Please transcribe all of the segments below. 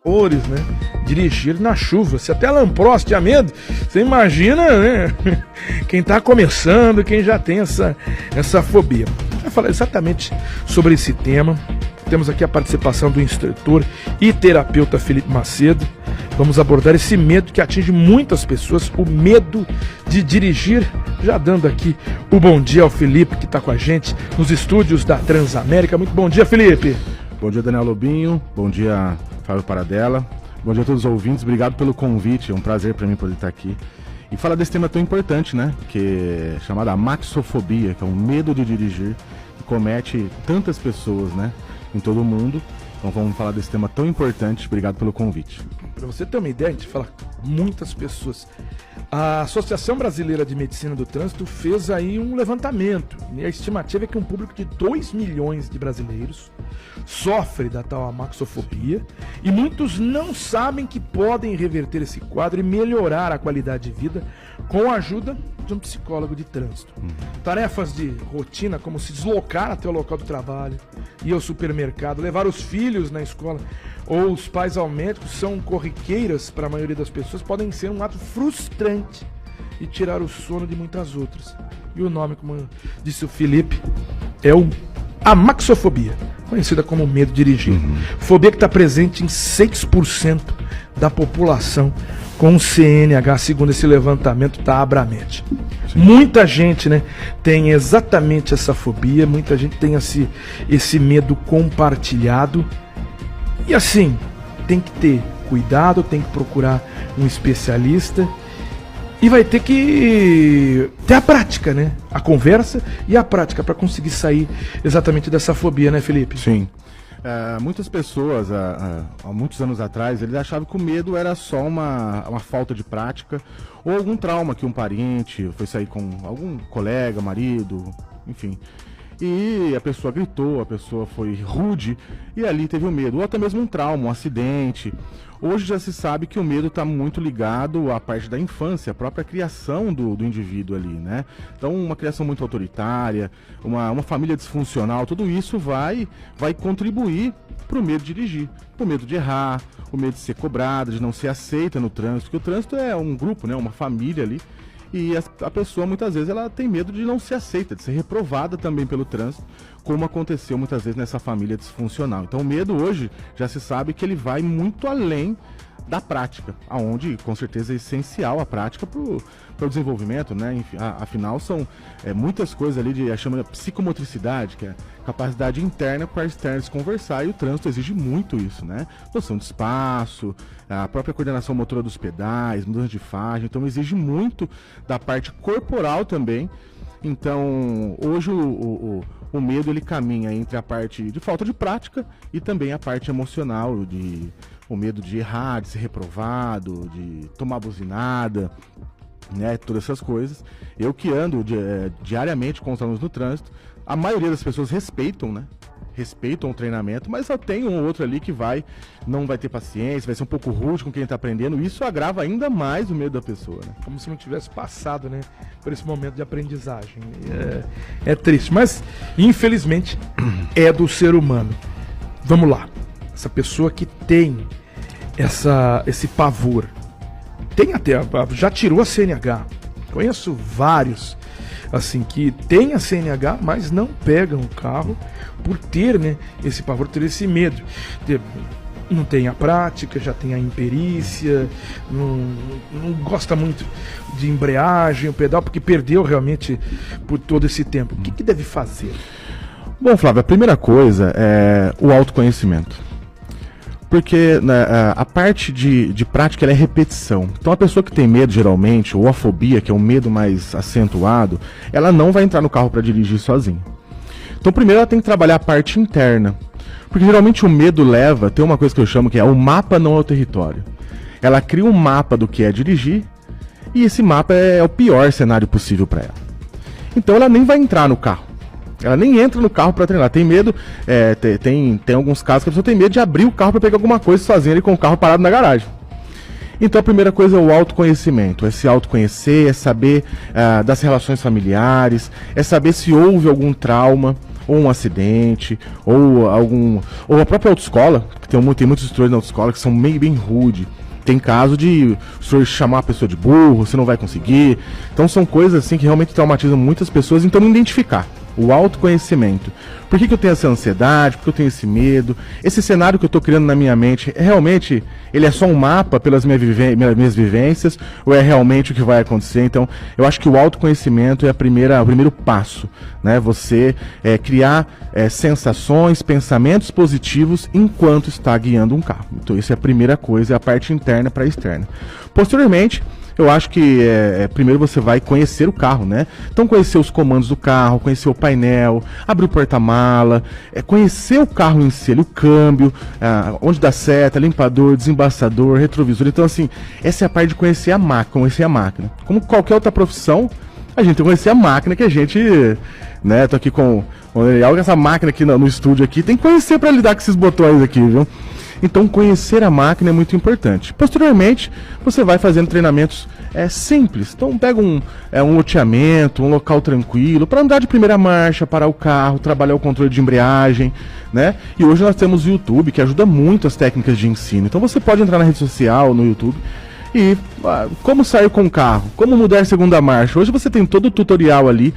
né? Dirigir na chuva. Se até Lamprost tinha medo, você imagina, né? Quem tá começando, quem já tem essa fobia. Vai falar exatamente sobre esse tema. Temos aqui a participação do instrutor e terapeuta Felipe Macedo. Vamos abordar esse medo que atinge muitas pessoas, o medo de dirigir. Já dando aqui o bom dia ao Felipe, que está com a gente nos estúdios da Transamérica. Muito bom dia, Felipe. Bom dia, Daniel Lobinho. Bom dia, Fábio Paradella. Bom dia a todos os ouvintes. Obrigado pelo convite. É um prazer para mim poder estar aqui e falar desse tema tão importante, né? Que é chamado amaxofobia, que é um medo de dirigir que comete tantas pessoas, né? Em todo o mundo. Então vamos falar desse tema tão importante. Obrigado pelo convite. Para você ter uma ideia, a gente fala com muitas pessoas. A Associação Brasileira de Medicina do Trânsito fez aí um levantamento. E a estimativa é que um público de 2 milhões de brasileiros sofre da tal amaxofobia. E muitos não sabem que podem reverter esse quadro e melhorar a qualidade de vida com a ajuda de um psicólogo de trânsito. Tarefas de rotina, como se deslocar até o local do trabalho, ir ao supermercado, levar os filhos na escola ou os pais ao médico, são corriqueiras para a maioria das pessoas, podem ser um ato frustrante e tirar o sono de muitas outras. E o nome, como disse o Felipe, é o amaxofobia, conhecida como medo de dirigir. Fobia que está presente em 6% da população com CNH, segundo esse levantamento da Abramed. Muita gente, né, tem exatamente essa fobia, muita gente tem esse medo compartilhado. E assim, tem que ter cuidado, tem que procurar um especialista e vai ter que ter a prática, né? A conversa e a prática para conseguir sair exatamente dessa fobia, né, Felipe? Sim. Muitas pessoas, há muitos anos atrás, eles achavam que o medo era só uma falta de prática ou algum trauma que um parente foi sair com algum colega, marido, enfim. E a pessoa gritou, a pessoa foi rude e ali teve o medo, ou até mesmo um trauma, um acidente. Hoje já se sabe que o medo está muito ligado à parte da infância, a própria criação do indivíduo ali, né? Então uma criação muito autoritária, uma família disfuncional, tudo isso vai contribuir para o medo de dirigir, para o medo de errar, o medo de ser cobrado, de não ser aceita no trânsito, porque o trânsito é um grupo, né? Uma família ali. E a pessoa, muitas vezes, ela tem medo de não ser aceita, de ser reprovada também pelo trânsito, como aconteceu muitas vezes nessa família disfuncional. Então o medo hoje, já se sabe que ele vai muito além da prática, aonde com certeza é essencial a prática para o desenvolvimento, né? Enfim, afinal são muitas coisas ali de chama de psicomotricidade, que é capacidade interna com a externa de se conversar, e o trânsito exige muito isso, né? Noção de espaço, a própria coordenação motora dos pedais, mudança de faixa, então exige muito da parte corporal também. Então hoje o medo ele caminha entre a parte de falta de prática e também a parte emocional, o medo de errar, de ser reprovado, de tomar buzinada, né, todas essas coisas. Eu que ando diariamente com os alunos no trânsito, a maioria das pessoas respeitam, né? Respeitam o treinamento, mas só tem um ou outro ali que não vai ter paciência, vai ser um pouco rude com quem está aprendendo. Isso agrava ainda mais o medo da pessoa, né? Como se não tivesse passado, né, por esse momento de aprendizagem. É triste, mas infelizmente é do ser humano. Vamos lá. Essa pessoa que tem esse pavor, tem até, já tirou a CNH. Conheço vários assim que tem a CNH, mas não pegam o carro por ter, né, esse pavor, ter esse medo. Não tem a prática, já tem a imperícia, não gosta muito de embreagem, o pedal, porque perdeu realmente por todo esse tempo. O que deve fazer? Bom, Flávio, a primeira coisa é o autoconhecimento. Porque né, a parte de prática ela é repetição. Então a pessoa que tem medo geralmente, ou a fobia, que é um medo mais acentuado, ela não vai entrar no carro para dirigir sozinha. Então primeiro ela tem que trabalhar a parte interna. Porque geralmente o medo tem uma coisa que eu chamo que é o mapa não é o território. Ela cria um mapa do que é dirigir, e esse mapa é o pior cenário possível para ela. Então ela nem vai entrar no carro. Ela nem entra no carro para treinar. Tem medo, tem alguns casos que a pessoa tem medo de abrir o carro para pegar alguma coisa sozinha ali com o carro parado na garagem. Então a primeira coisa é o autoconhecimento, é se autoconhecer, é saber das relações familiares, é saber se houve algum trauma, ou um acidente, ou a própria autoescola, que tem muitos instrutores na autoescola que são meio bem rude. Tem caso de o senhor chamar a pessoa de burro, você não vai conseguir. Então são coisas assim que realmente traumatizam muitas pessoas. Então, identificar o autoconhecimento. Por que eu tenho essa ansiedade? Por que eu tenho esse medo? Esse cenário que eu estou criando na minha mente, realmente ele é só um mapa pelas minhas vivências? Ou é realmente o que vai acontecer? Então, eu acho que o autoconhecimento é o primeiro passo, né? Você criar sensações, pensamentos positivos enquanto está guiando um carro. Então, isso é a primeira coisa, é a parte interna para a externa. Posteriormente, eu acho que primeiro você vai conhecer o carro, né? Então conhecer os comandos do carro, conhecer o painel, abrir o porta-mala, conhecer o carro em si, o câmbio, onde dá seta, limpador, desembaçador, retrovisor. Então assim, essa é a parte de conhecer a máquina. Como qualquer outra profissão, a gente tem que conhecer a máquina que a gente, né? Tô aqui com essa máquina aqui no estúdio aqui, tem que conhecer para lidar com esses botões aqui, viu? Então, conhecer a máquina é muito importante. Posteriormente, você vai fazendo treinamentos simples. Então, pega um loteamento, um local tranquilo, para andar de primeira marcha, parar o carro, trabalhar o controle de embreagem, né? E hoje nós temos o YouTube, que ajuda muito as técnicas de ensino. Então, você pode entrar na rede social, no YouTube, e como sair com o carro, como mudar a segunda marcha. Hoje você tem todo o tutorial ali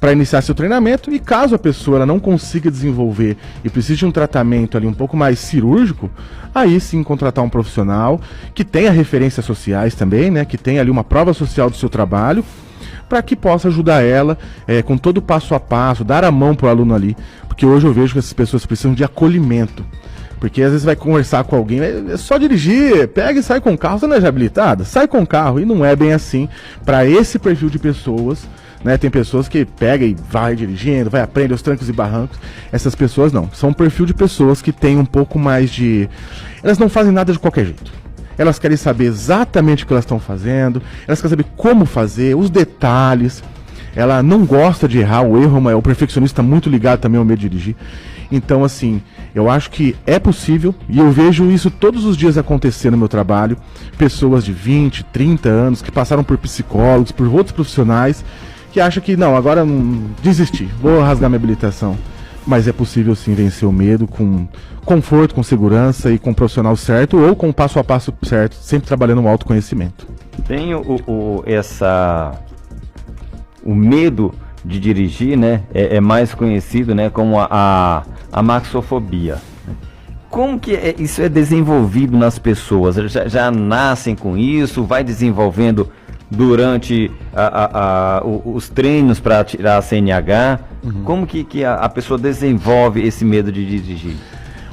para iniciar seu treinamento, e caso a pessoa ela não consiga desenvolver e precise de um tratamento ali um pouco mais cirúrgico, aí sim contratar um profissional que tenha referências sociais também, né, que tenha ali uma prova social do seu trabalho, para que possa ajudar ela com todo o passo a passo, dar a mão para o aluno ali, porque hoje eu vejo que essas pessoas precisam de acolhimento. Porque às vezes vai conversar com alguém, é só dirigir, pega e sai com o carro, você não é já habilitada? Sai com o carro, e não é bem assim para esse perfil de pessoas, né? Tem pessoas que pega e vai dirigindo, vai aprender os trancos e barrancos. Essas pessoas não, são um perfil de pessoas que tem um pouco mais de... Elas não fazem nada de qualquer jeito. Elas querem saber exatamente o que elas estão fazendo, elas querem saber como fazer, os detalhes. Ela não gosta de errar, o erro o perfeccionista está muito ligado também ao medo de dirigir. Então, assim, eu acho que é possível, e eu vejo isso todos os dias acontecer no meu trabalho. Pessoas de 20, 30 anos que passaram por psicólogos, por outros profissionais, que acham que, não, agora desisti, vou rasgar minha habilitação. Mas é possível sim vencer o medo com conforto, com segurança e com o profissional certo, ou com o passo a passo certo, sempre trabalhando no autoconhecimento. Tem o medo de dirigir, né, é mais conhecido, né, como a maxofobia. Como que isso é desenvolvido nas pessoas? Já nascem com isso, vai desenvolvendo durante os treinos para tirar a CNH? Uhum. Como que a pessoa desenvolve esse medo de dirigir?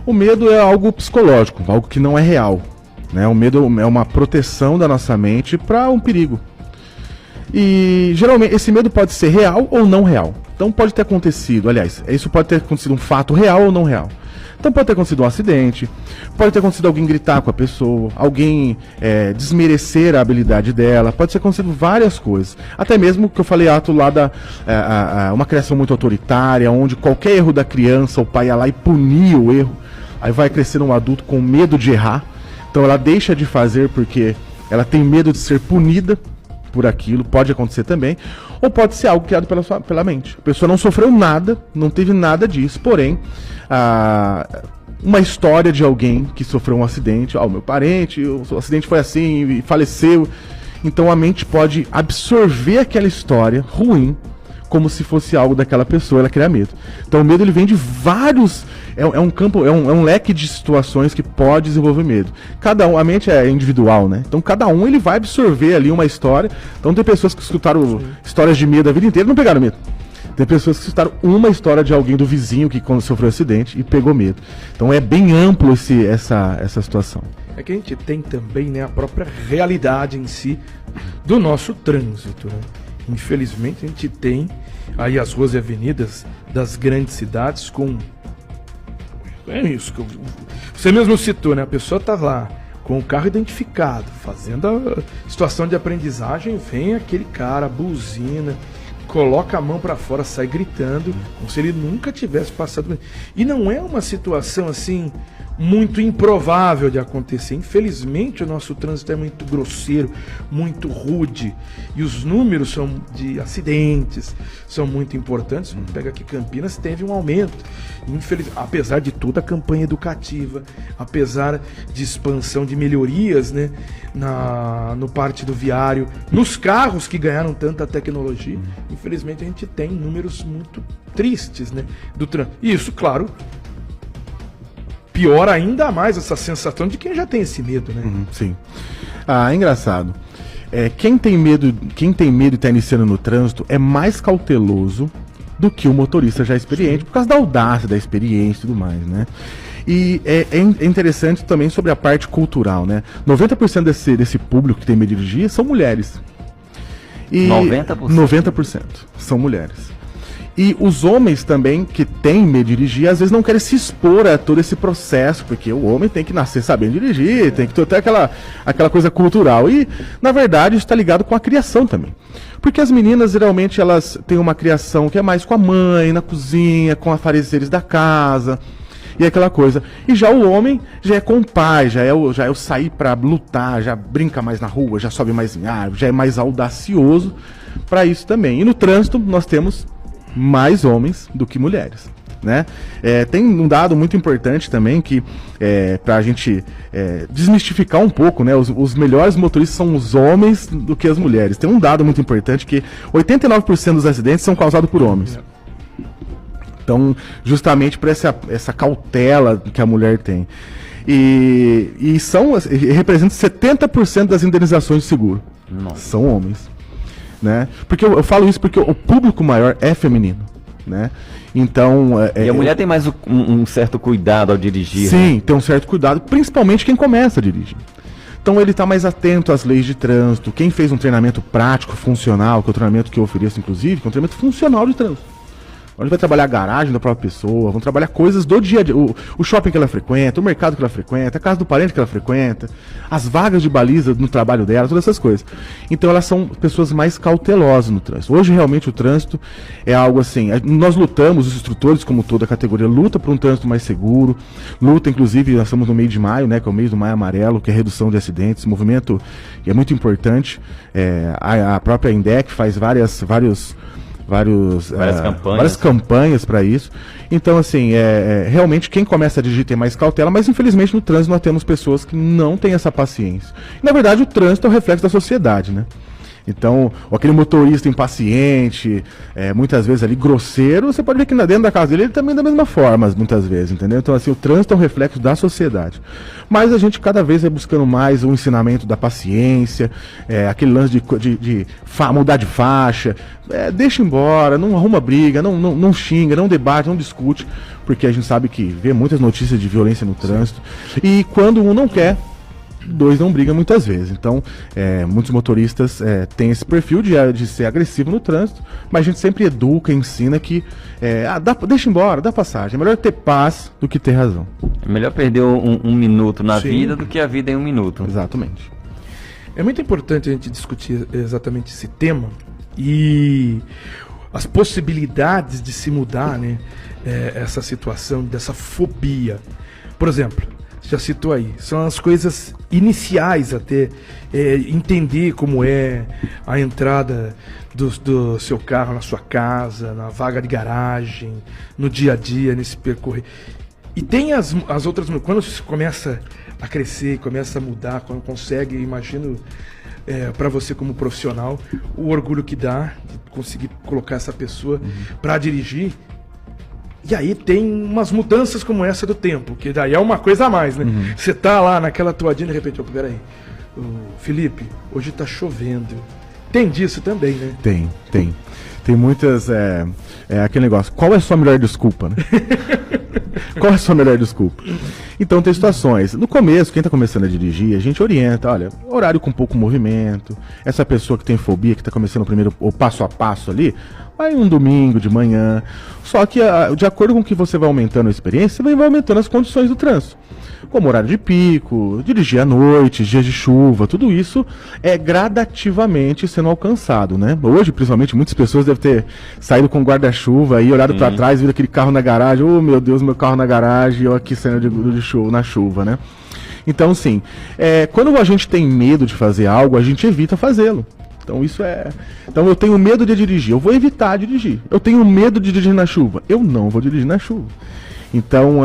O medo é algo psicológico, algo que não é real, né? O medo é uma proteção da nossa mente para um perigo. E geralmente esse medo pode ser real ou não real. Então pode ter acontecido, aliás, isso pode ter acontecido um fato real ou não real. Então pode ter acontecido um acidente, pode ter acontecido alguém gritar com a pessoa, alguém desmerecer a habilidade dela, pode ter acontecido várias coisas. Até mesmo que eu falei lá uma criação muito autoritária, onde qualquer erro da criança, o pai ia lá e punia o erro. Aí vai crescer um adulto com medo de errar. Então ela deixa de fazer porque ela tem medo de ser punida por aquilo, pode acontecer também. Ou pode ser algo criado pela mente. A pessoa não sofreu nada, não teve nada disso, porém, uma história de alguém que sofreu um acidente, meu parente, o acidente foi assim e faleceu. Então a mente pode absorver aquela história ruim como se fosse algo daquela pessoa, ela cria medo. Então o medo ele vem de vários, é um leque de situações que pode desenvolver medo. Cada um, a mente é individual, né? Então cada um ele vai absorver ali uma história. Então tem pessoas que escutaram histórias de medo a vida inteira e não pegaram medo. Tem pessoas que escutaram uma história de alguém do vizinho que quando sofreu um acidente e pegou medo. Então é bem amplo essa situação. É que a gente tem também, né, a própria realidade em si do nosso trânsito, né? Infelizmente a gente tem aí as ruas e avenidas das grandes cidades com... É isso que você mesmo citou, né? A pessoa tá lá com o carro identificado, fazendo a situação de aprendizagem, vem aquele cara, buzina, coloca a mão para fora, sai gritando, como se ele nunca tivesse passado. E não é uma situação assim, muito improvável de acontecer. Infelizmente, o nosso trânsito é muito grosseiro, muito rude, e os números de acidentes são muito importantes. Pega aqui Campinas, teve um aumento. Apesar de toda a campanha educativa, apesar de expansão de melhorias, né, no partido viário, nos carros que ganharam tanta tecnologia, infelizmente a gente tem números muito tristes, né, do trânsito. E isso, claro, piora ainda mais essa sensação de quem já tem esse medo, né? Sim. É engraçado. Quem tem medo de estar iniciando no trânsito é mais cauteloso do que o motorista já experiente, por causa da audácia, da experiência e tudo mais, né? E é interessante também sobre a parte cultural, né? 90% desse público que tem medo de dirigir são mulheres. 90%? 90% são mulheres. E os homens também, que têm medo de dirigir, às vezes não querem se expor a todo esse processo, porque o homem tem que nascer sabendo dirigir, tem que ter aquela coisa cultural. E, na verdade, isso está ligado com a criação também. Porque as meninas, geralmente, elas têm uma criação que é mais com a mãe, na cozinha, com afazeres da casa, e aquela coisa. E já o homem já é com o pai, já é o sair para lutar, já brinca mais na rua, já sobe mais em árvore, já é mais audacioso para isso também. E no trânsito, nós temos mais homens do que mulheres, né? Tem um dado muito importante também que para a gente desmistificar um pouco, né? Os melhores motoristas são os homens do que as mulheres. Tem um dado muito importante que 89% dos acidentes são causados por homens. Então, justamente por essa cautela que a mulher tem. E representa 70% das indenizações de seguro. Nossa. São homens. Né? Porque eu falo isso porque o público maior é feminino, né? Então... E a mulher tem mais um certo cuidado ao dirigir. Sim, né? Tem um certo cuidado, principalmente quem começa a dirigir. Então ele está mais atento às leis de trânsito. Quem fez um treinamento prático, funcional, que é o treinamento que eu ofereço, inclusive, que é um treinamento funcional de trânsito. Onde vai trabalhar a garagem da própria pessoa, vão trabalhar coisas do dia a dia, o shopping que ela frequenta, o mercado que ela frequenta, a casa do parente que ela frequenta, as vagas de baliza no trabalho dela, todas essas coisas. Então elas são pessoas mais cautelosas no trânsito. Hoje realmente o trânsito é algo assim, nós lutamos, os instrutores como toda a categoria, luta por um trânsito mais seguro, luta inclusive, nós estamos no mês de maio, né, que é o mês do Maio Amarelo, que é a redução de acidentes, movimento que é muito importante, a própria INDEC faz várias campanhas para isso. Então, assim, realmente quem começa a dirigir tem mais cautela, mas infelizmente no trânsito nós temos pessoas que não têm essa paciência. Na verdade, o trânsito é o reflexo da sociedade, né? Então, aquele motorista impaciente, muitas vezes ali grosseiro, você pode ver que dentro da casa dele ele também da mesma forma, muitas vezes, entendeu? Então, assim, o trânsito é um reflexo da sociedade. Mas a gente cada vez vai buscando mais o ensinamento da paciência, aquele lance de mudar de faixa, deixa embora, não arruma briga, não xinga, não debate, não discute, porque a gente sabe que vê muitas notícias de violência no trânsito. E quando um não quer, dois não brigam muitas vezes. Então, muitos motoristas têm esse perfil de ser agressivo no trânsito, mas a gente sempre educa, ensina que deixa embora, dá passagem. É melhor ter paz do que ter razão. É melhor perder um minuto na vida do que a vida em um minuto. Exatamente. É muito importante a gente discutir exatamente esse tema e as possibilidades de se mudar, né, essa situação, dessa fobia. Por exemplo, já citou aí, são as coisas iniciais até, entender como é a entrada do seu carro na sua casa, na vaga de garagem, no dia a dia, nesse percorrer. E tem as outras, quando você começa a crescer, começa a mudar, quando consegue, imagino, para você como profissional, o orgulho que dá de conseguir colocar essa pessoa para dirigir. E aí tem umas mudanças como essa do tempo, que daí é uma coisa a mais, né? Você tá lá naquela toadinha, de repente, peraí, Felipe, hoje tá chovendo. Tem disso também, né? Tem. Tem muitas, aquele negócio, qual é a sua melhor desculpa, né? Qual é a sua melhor desculpa? Então tem situações, no começo, quem está começando a dirigir, a gente orienta, olha, horário com pouco movimento, essa pessoa que tem fobia, que está começando o passo a passo ali, vai um domingo de manhã, só que de acordo com que você vai aumentando a experiência, você vai aumentando as condições do trânsito. Como horário de pico, dirigir à noite, dias de chuva, tudo isso é gradativamente sendo alcançado, né? Hoje, principalmente, muitas pessoas deve ter saído com guarda-chuva e olhado pra trás, vindo aquele carro na garagem. Oh, meu Deus, meu carro na garagem, eu aqui saindo na chuva, né? Então, sim, quando a gente tem medo de fazer algo, a gente evita fazê-lo. Então, Então, eu tenho medo de dirigir, eu vou evitar dirigir. Eu tenho medo de dirigir na chuva, eu não vou dirigir na chuva. Então,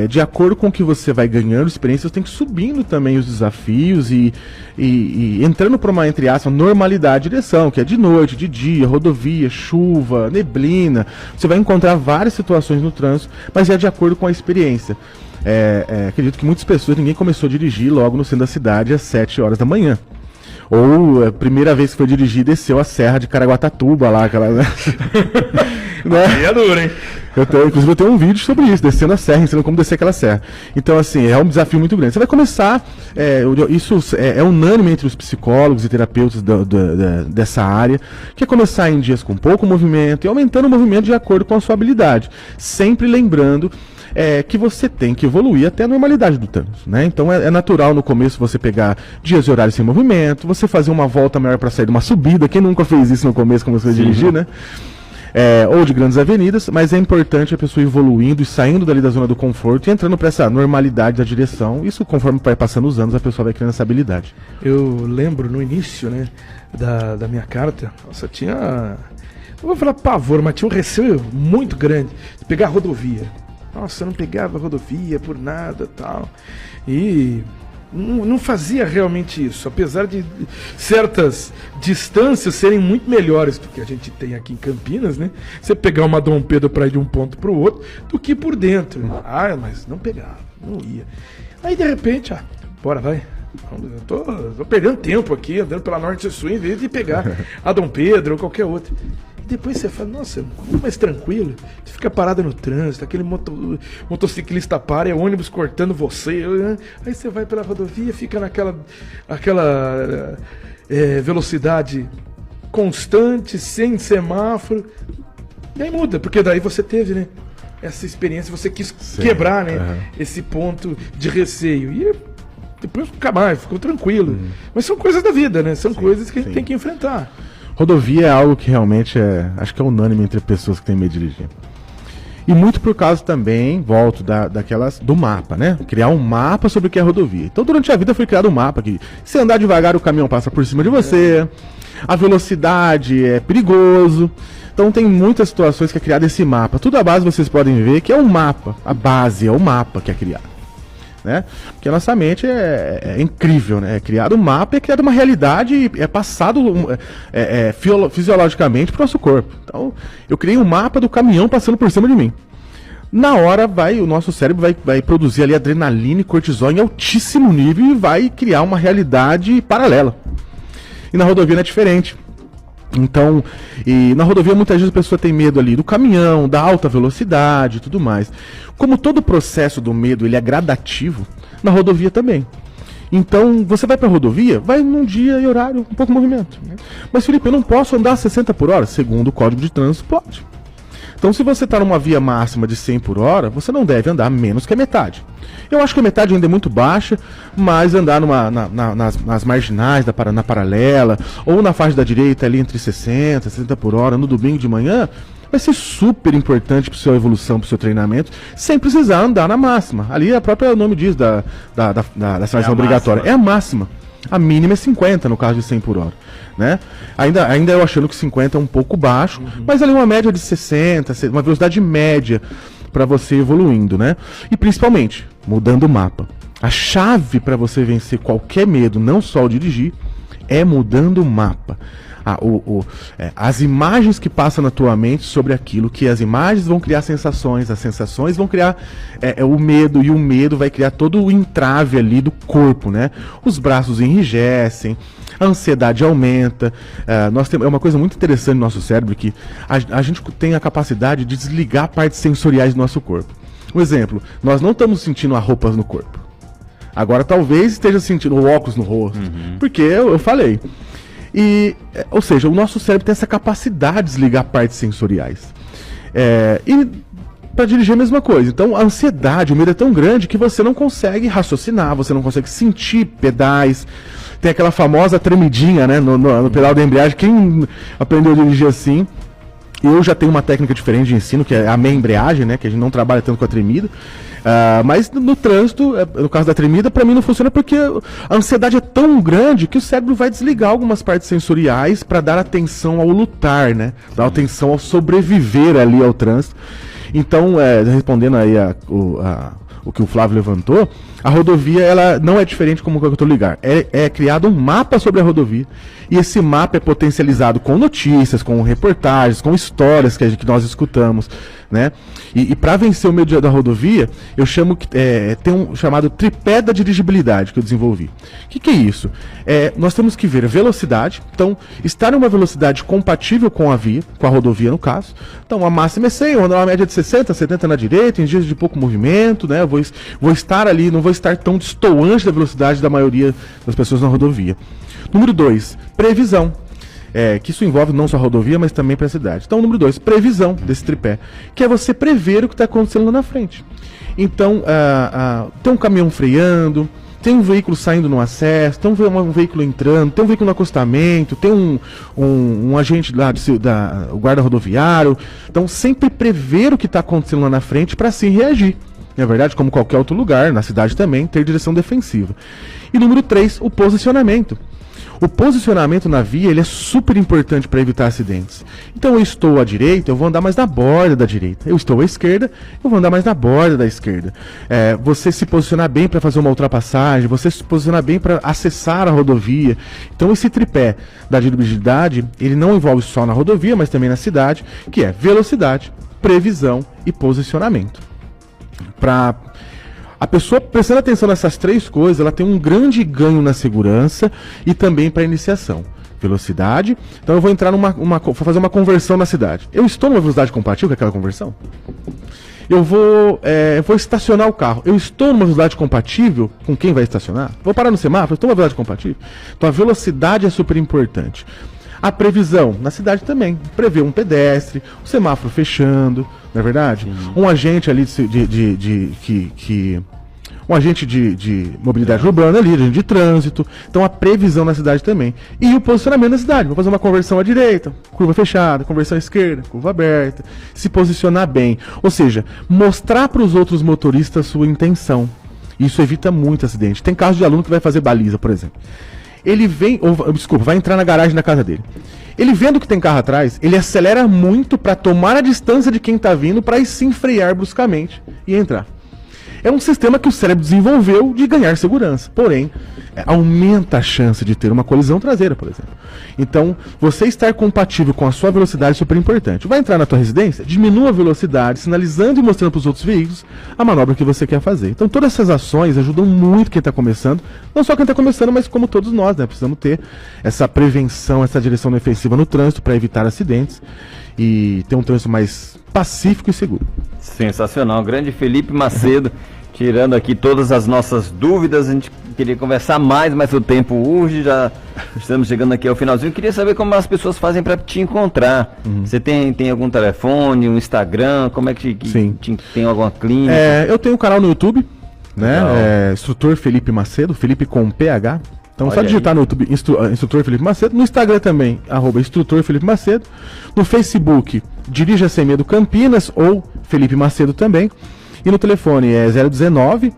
de acordo com o que você vai ganhando experiência, você tem que ir subindo também os desafios e entrando para uma, entre aspas, normalidade de direção, que é de noite, de dia, rodovia, chuva, neblina. Você vai encontrar várias situações no trânsito, mas é de acordo com a experiência. Acredito que muitas pessoas, ninguém começou a dirigir logo no centro da cidade às 7 horas da manhã. Ou a primeira vez que foi dirigir, desceu a serra de Caraguatatuba lá, aquela... né? É duro, hein? Inclusive eu tenho um vídeo sobre isso, descendo a serra, ensinando como descer aquela serra. Então, assim, é um desafio muito grande. Você vai começar, isso é unânime entre os psicólogos e terapeutas dessa área, que é começar em dias com pouco movimento e aumentando o movimento de acordo com a sua habilidade. Sempre lembrando que você tem que evoluir até a normalidade do trânsito, né? Então é natural no começo você pegar dias e horários sem movimento, você fazer uma volta maior para sair de uma subida. Quem nunca fez isso no começo, começou a dirigir, né? Ou de grandes avenidas, mas é importante a pessoa evoluindo e saindo dali da zona do conforto e entrando para essa normalidade da direção. Isso, conforme vai passando os anos, a pessoa vai criando essa habilidade. Eu lembro no início, né, da minha carta, nossa, tinha, não vou falar pavor, mas tinha um receio muito grande de pegar a rodovia. Nossa, eu não pegava a rodovia por nada, tal. E não fazia realmente isso, apesar de certas distâncias serem muito melhores do que a gente tem aqui em Campinas, né? Você pegar uma Dom Pedro para ir de um ponto para o outro, do que por dentro. Mas não pegava, não ia. Aí de repente, bora, vai. Eu tô perdendo tempo aqui, andando pela Norte e Sul, em vez de pegar a Dom Pedro ou qualquer outra. Depois você fala, nossa, muito mais tranquilo. Você fica parado no trânsito, aquele motociclista para, é ônibus cortando você. Aí você vai pela rodovia, fica naquela velocidade constante, sem semáforo. E aí muda, porque daí você teve, né, essa experiência, você quis quebrar, né, esse ponto de receio. E depois nunca mais, ficou tranquilo. Mas são coisas da vida, né? São coisas que a gente tem que enfrentar. Rodovia é algo que realmente acho que é unânime entre pessoas que têm medo de dirigir. E muito por causa também, volto, do mapa, né? Criar um mapa sobre o que é rodovia. Então, durante a vida foi criado um mapa que, se andar devagar, o caminhão passa por cima de você, a velocidade é perigoso. Então, tem muitas situações que é criado esse mapa. Tudo à base, vocês podem ver que é um mapa. A base é o mapa que é criado. Né? Porque a nossa mente é incrível, né? É criado um mapa, é criada uma realidade e é passado fisiologicamente para o nosso corpo. Então, eu criei um mapa do caminhão passando por cima de mim. Na hora, o nosso cérebro vai produzir ali adrenalina e cortisol em altíssimo nível e vai criar uma realidade paralela. E na rodovia não é diferente. Então, e na rodovia muitas vezes a pessoa tem medo ali do caminhão, da alta velocidade e tudo mais. Como todo o processo do medo ele é gradativo, na rodovia também. Então, você vai para a rodovia, vai num dia e horário, um pouco de movimento. Mas, Felipe, eu não posso andar a 60 por hora? Segundo o Código de Trânsito, pode. Então, se você está numa via máxima de 100 por hora, você não deve andar menos que a metade. Eu acho que a metade ainda é muito baixa, mas andar nas marginais, na paralela, ou na faixa da direita ali entre 60 e 70 por hora, no domingo de manhã, vai ser super importante para a sua evolução, para o seu treinamento, sem precisar andar na máxima. Ali a própria nome diz da sinalização obrigatória. É a máxima. A mínima é 50 no caso de 100 por hora. Né? Ainda eu achando que 50 é um pouco baixo, mas ali uma média de 60, uma velocidade média para você evoluindo, né? E principalmente, mudando o mapa. A chave para você vencer qualquer medo, não só o dirigir, é mudando o mapa. As imagens que passam na tua mente sobre aquilo, que as imagens vão criar sensações, as sensações vão criar o medo, e o medo vai criar todo o entrave ali do corpo, né? Os braços enrijecem, a ansiedade aumenta. É uma coisa muito interessante no nosso cérebro, que a gente tem a capacidade de desligar partes sensoriais do nosso corpo. Um exemplo, nós não estamos sentindo as roupas no corpo. Agora talvez esteja sentindo o óculos no rosto, porque eu falei. Ou seja, o nosso cérebro tem essa capacidade de desligar partes sensoriais. E para dirigir a mesma coisa. Então a ansiedade, o medo é tão grande que você não consegue raciocinar, você não consegue sentir pedais. Tem aquela famosa tremidinha, né, no pedal da embreagem. Quem aprendeu a dirigir assim Eu já tenho uma técnica diferente de ensino, que é a meia embreagem, né? Que a gente não trabalha tanto com a tremida. Mas no trânsito, no caso da tremida, para mim não funciona porque a ansiedade é tão grande que o cérebro vai desligar algumas partes sensoriais para dar atenção ao lutar, né? Dar atenção ao sobreviver ali ao trânsito. Então, respondendo aí o que o Flávio levantou, a rodovia ela não é diferente como o Ligar. É criado um mapa sobre a rodovia e esse mapa é potencializado com notícias, com reportagens, com histórias que nós escutamos, né? E para vencer o medo da rodovia, eu chamo que tem um chamado tripé da dirigibilidade que eu desenvolvi. O que é isso? Nós temos que ver velocidade, então estar em uma velocidade compatível com a via, com a rodovia no caso. Então a máxima é 100, eu vou dar uma média de 60, 70 na direita, em dias de pouco movimento, né? Eu vou estar ali, não vou estar tão destoante da velocidade da maioria das pessoas na rodovia. Número 2, previsão. Que isso envolve não só a rodovia, mas também para a cidade. Então, número 2, previsão desse tripé, que é você prever o que está acontecendo lá na frente. Então, tem um caminhão freando, tem um veículo saindo no acesso, tem um veículo entrando, tem um veículo no acostamento, tem um agente lá, o guarda rodoviário. Então, sempre prever o que está acontecendo lá na frente para assim reagir. Na verdade, como qualquer outro lugar, na cidade também, ter direção defensiva. E número 3, o posicionamento. O posicionamento na via ele é super importante para evitar acidentes. Então eu estou à direita, eu vou andar mais na borda da direita. Eu estou à esquerda, eu vou andar mais na borda da esquerda. Você se posicionar bem para fazer uma ultrapassagem, você se posicionar bem para acessar a rodovia. Então esse tripé da dirigibilidade, ele não envolve só na rodovia, mas também na cidade, que é velocidade, previsão e posicionamento. A pessoa prestando atenção nessas 3 coisas, ela tem um grande ganho na segurança e também para iniciação. Velocidade. Então eu vou entrar vou fazer uma conversão na cidade. Eu estou numa velocidade compatível com aquela conversão? Eu vou estacionar o carro. Eu estou numa velocidade compatível com quem vai estacionar? Vou parar no semáforo? Estou numa velocidade compatível? Então a velocidade é super importante. A previsão, na cidade também, prever um pedestre, o semáforo fechando, não é verdade? Sim. Um agente ali um agente de mobilidade urbana ali, agente de trânsito. Então a previsão na cidade também. E o posicionamento na cidade, vou fazer uma conversão à direita, curva fechada, conversão à esquerda, curva aberta, se posicionar bem. Ou seja, mostrar para os outros motoristas a sua intenção. Isso evita muito acidente. Tem casos de aluno que vai fazer baliza, por exemplo. Ele vai entrar na garagem da casa dele. Ele vendo que tem carro atrás, ele acelera muito para tomar a distância de quem está vindo para aí sim frear bruscamente e entrar. É um sistema que o cérebro desenvolveu de ganhar segurança, porém, aumenta a chance de ter uma colisão traseira, por exemplo. Então, você estar compatível com a sua velocidade é super importante. Vai entrar na tua residência, diminua a velocidade, sinalizando e mostrando para os outros veículos a manobra que você quer fazer. Então, todas essas ações ajudam muito quem está começando, não só quem está começando, mas como todos nós, né? Precisamos ter essa prevenção, essa direção defensiva no trânsito para evitar acidentes e ter um trânsito mais pacífico e seguro. Sensacional. Grande Felipe Macedo, tirando aqui todas as nossas dúvidas. A gente queria conversar mais, mas o tempo urge, já estamos chegando aqui ao finalzinho. Eu queria saber como as pessoas fazem para te encontrar. Você tem algum telefone, um Instagram? Como é que tem alguma clínica? Eu tenho um canal no YouTube, né? Instrutor Felipe Macedo, Felipe com PH. Então, só digitar no YouTube Instrutor Felipe Macedo. No Instagram também, @Instrutor Felipe Macedo. No Facebook, Dirija Sem Medo Campinas ou Felipe Macedo também. E no telefone é 019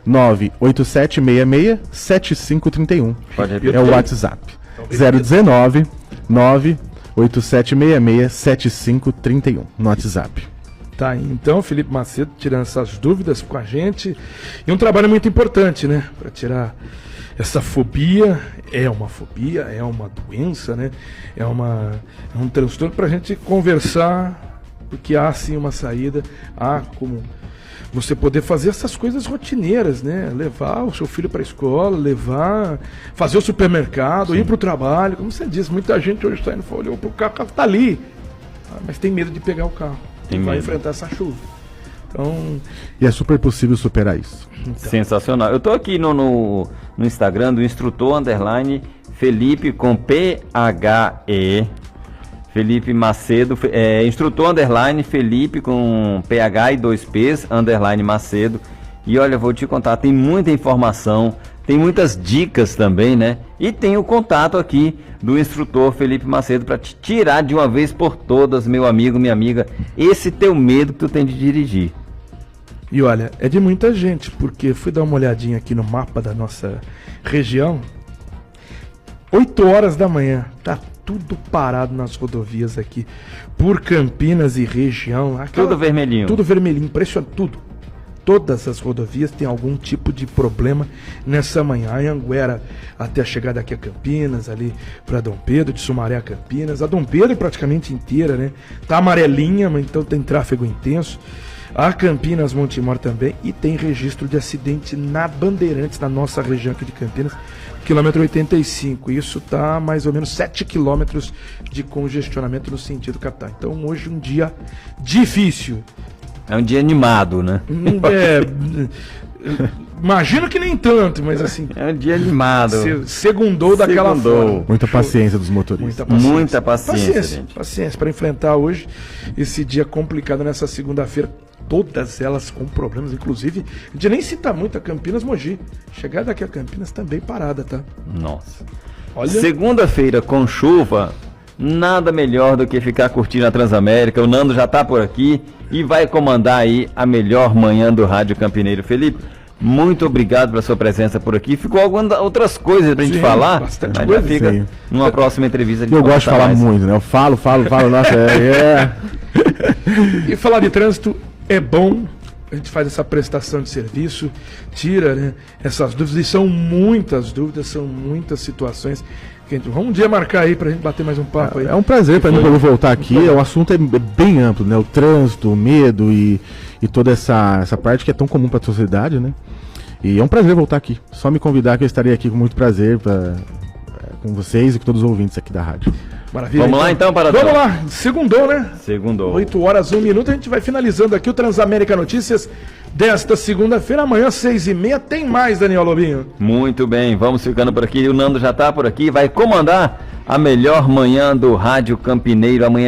98766 7531. Pode repetir. É o WhatsApp. 019 98766 7531 no WhatsApp. Tá, então, Felipe Macedo tirando essas dúvidas com a gente. E um trabalho muito importante, né? Para tirar essa fobia. É uma doença, né? É um transtorno para a gente conversar, porque há sim uma saída. Há como você poder fazer essas coisas rotineiras, né? Levar o seu filho para a escola, fazer o supermercado, ir para o trabalho. Como você disse, muita gente hoje está indo, olhou para o carro, está ali, mas tem medo de pegar o carro. Vai enfrentar essa chuva. Então... E é super possível superar isso. Então. Sensacional. Eu estou aqui no Instagram do Instrutor _ Felipe com PHE. Felipe Macedo, Instrutor _ Felipe com PH e 2 P's, _ Macedo. E olha, vou te contar, tem muita informação, tem muitas dicas também, né? E tem o contato aqui do instrutor Felipe Macedo para te tirar de uma vez por todas, meu amigo, minha amiga, esse teu medo que tu tem de dirigir. E olha, é de muita gente, porque fui dar uma olhadinha aqui no mapa da nossa região. 8 horas da manhã, tá tudo parado nas rodovias aqui, por Campinas e região. Tudo vermelhinho. Tudo vermelhinho, impressionante, tudo. Todas as rodovias têm algum tipo de problema nessa manhã. A Anhanguera até a chegada aqui a Campinas, ali para Dom Pedro, de Sumaré a Campinas. A Dom Pedro praticamente inteira, né? Tá amarelinha, mas então tem tráfego intenso. A Campinas, Montemor também, e tem registro de acidente na Bandeirantes, na nossa região aqui de Campinas, quilômetro 85. Isso tá mais ou menos 7 quilômetros de congestionamento no sentido capital. Então hoje um dia difícil. É um dia animado, né? Imagino que nem tanto, mas assim... É um dia animado. Segundou daquela forma. Muita paciência dos motoristas. Muita paciência, gente. Paciência para enfrentar hoje esse dia complicado nessa segunda-feira. Todas elas com problemas, inclusive, a gente nem cita muito a Campinas, Mogi. Chegar daqui a Campinas também parada, tá? Nossa. Olha... Segunda-feira com chuva, nada melhor do que ficar curtindo a Transamérica. O Nando já tá por aqui e vai comandar aí a melhor manhã do Rádio Campineiro. Felipe, muito obrigado pela sua presença por aqui. Ficou algumas outras coisas pra gente falar, mas já fica numa próxima entrevista. Eu gosto de falar muito, né? Eu falo, nossa, E falar de trânsito é bom, a gente faz essa prestação de serviço, tira, né, essas dúvidas, e são muitas dúvidas, são muitas situações. Vamos um dia marcar aí pra gente bater mais um papo aí. É um prazer pra mim quando eu voltar aqui. O assunto é bem amplo, né? O trânsito, o medo e toda essa parte que é tão comum pra sociedade, né? E é um prazer voltar aqui. Só me convidar que eu estarei aqui com muito prazer com vocês e com todos os ouvintes aqui da rádio. Maravilha. Vamos lá então, Parador? Vamos lá, segundou, né? Segundou. 8 horas, 1 minuto, a gente vai finalizando aqui o Transamérica Notícias desta segunda-feira. Amanhã, 6h30, tem mais, Daniel Lobinho. Muito bem, vamos ficando por aqui. O Nando já tá por aqui, vai comandar a melhor manhã do Rádio Campineiro amanhã.